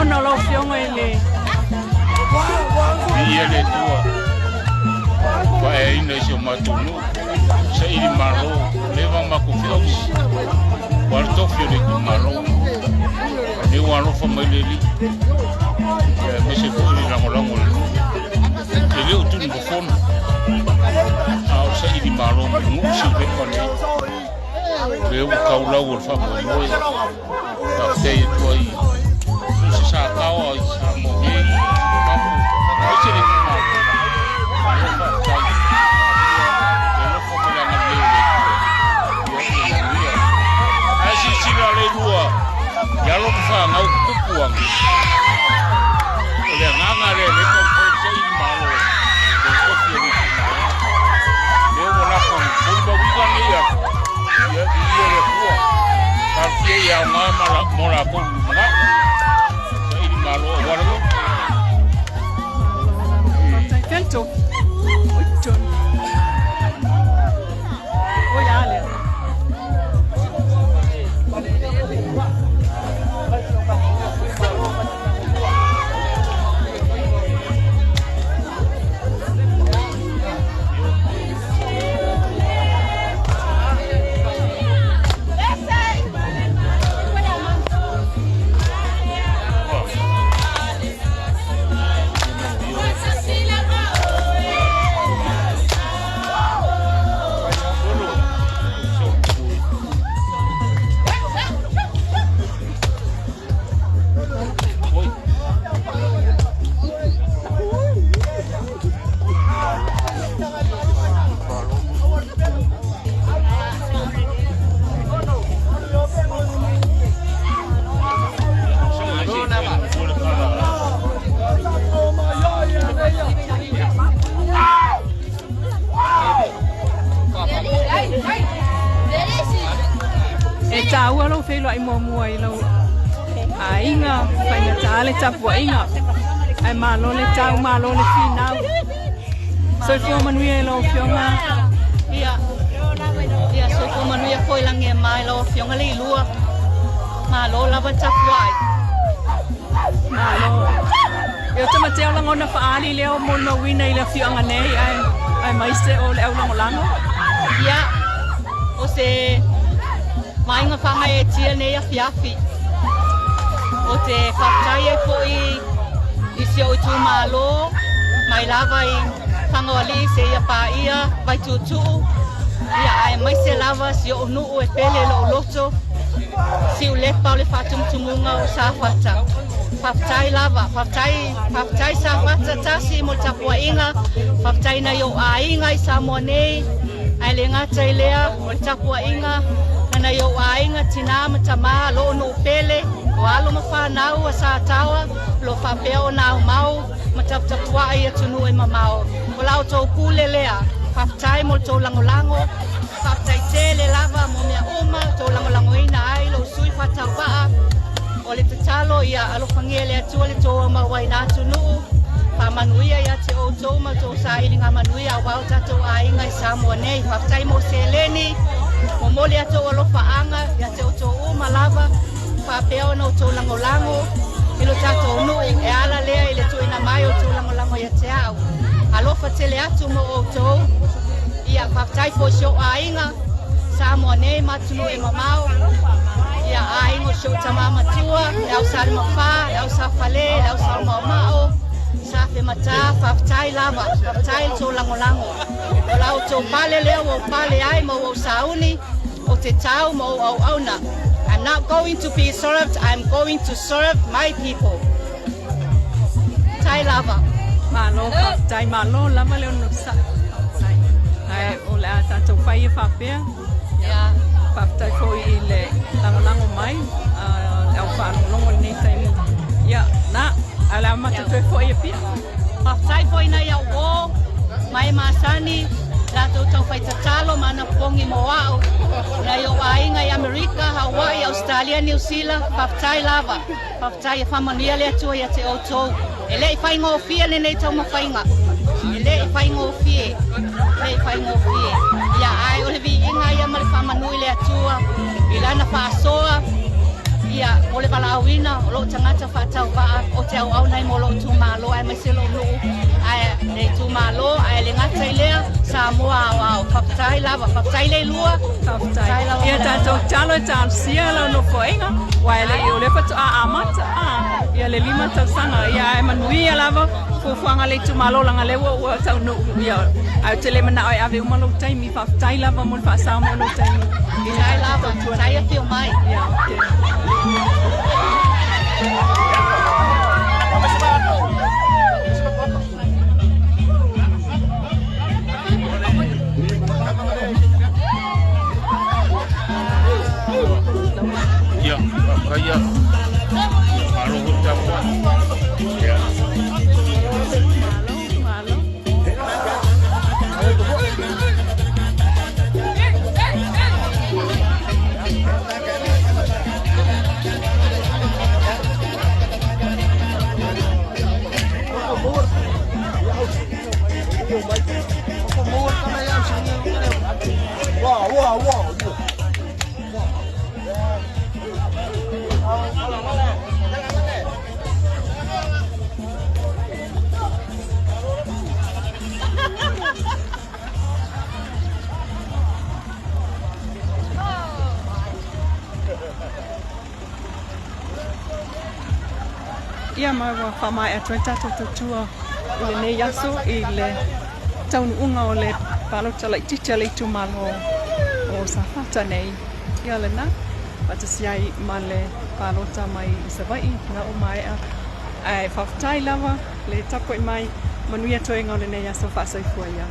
ona lo fionga ele. Ia le tua. Wa e ina si o matunu. Sa ili malo. Lewa maku fios. Warto fio le tu malo. Ne wano fa maileli. Me se fu ni lango. Ele o tunu bofono. Au sa ili malo. Ngu si le kone. Leu kaulau o fa moi. Ta te tua i. Sa kawa i sa mo he. Papu. Se le tu malo. Sila le lua ya lo fa ngau kupuang le nganga le ko sei malo de ko tiene le wala ko ba wiga ni ya le ko ka tie ya ngama la mora ko nga sei malo wala lo Canto. Olha. Tahu lo felo ai mo ai lo ainga faina tale tapu ainga ai malo le tau malo le final so fio manuia lo fionga ia so ko manuia foi lang e mai lo fionga le lua malo lava tapu ai malo eu tama te ala ngona fa ali le mo no wina ile fionga nei ai mai se o le au lango ia o se mai nga whanga e tia nei a whiawhi. O te whaktai e poi i si o tu malo, mai lava i whanga wali se ia pā ia, vai tutu. Ia ai mai se lava si o nuu e pele lo loto, si u lepa o le whatumtumunga o sa whata. Whaktai lava, whaktai sa whata tasi mo tapua inga, whaktai na i o a inga i sa mua nei, ai le ngata i lea o le tapua inga, na yo ainga tina matama lo no pele o alo mafanau sa tawa lo fa peo na mau matap tapua ia tunu e mamao o lao to pulelea fa tai mo to langolango fa tai tele lava mo mea uma to langolango ina ai lo sui fa tapa o le talo ia alo fangele atu le to ma wai na tunu fa manuia ia te o to ma to sa ilinga manuia wa tato ainga sa mo nei fa tai mo seleni Momole ato alo faanga ya te oto uma lava fa peo no to langolango ilo tato no e ala lea ile to ina mai o to langolango ya te au alo fa tele atu mo oto ia fa tai fo show ainga sa mo nei matuno e mamao ia aingo show tamama tua e au sal mo fa e au sa fale e au sa mamao sa fe mata fa tai lava fa tai to langolango ola o to pale leo o pale ai mo o sauni o te tau mo au auna. I'm not going to be served, I'm going to serve my people. Tai lava. Malo tai malo lava leo no sa. Ai o le ata to fai fa pea. Ya. Fa tai foi ile lango mai au fa longo ni tai. Ya, na ala mata to foi pea. Fa tai foi na ya wo mai masani la to tau fai tatalo mana pongi mo au na yo ainga i Amerika, Hawaii, Australia, New Zealand, paptai lava, paptai famania le tua ya te oto. Ele fai ngo fie le nei tau mafainga. Ele fai ngo fie. Ele fai ngo fie. Ya ai ole vi inga ya mali famanui le tua. Ilana fa soa. ia o le palawina o lo tangata whatau wa o te au nei mo lo tūmalo ai mai se lo lu ai nei tūmalo ai le ngata i lea sa mua au whaptai lava whaptai le lua Whaptai. Ia tātou talo tālu sia lau no koenga. Wai le o le patu a amata. Ia le 5 tau sanga. Ia e manuia lava. Fuanga le tūmalo langa le ua tau no. Ia au te le mana oi ave umalo taimi. Whaptai lava mo whaasau mo no taimi. Whaptai lava, whaptai a whio mai. Ia, Ya, kaya malu kita buat. Ya. Malo. Ia mai wa whamai atua tato tutua i le nei aso i le taunu unga o le palota lai tita le tumalo o sa whata nei. Ia le na, patasiai ma le palota mai i Savai na o mai a ai whaftai lava le tapo i mai manuia toenga o le nei aso whasai fua ia.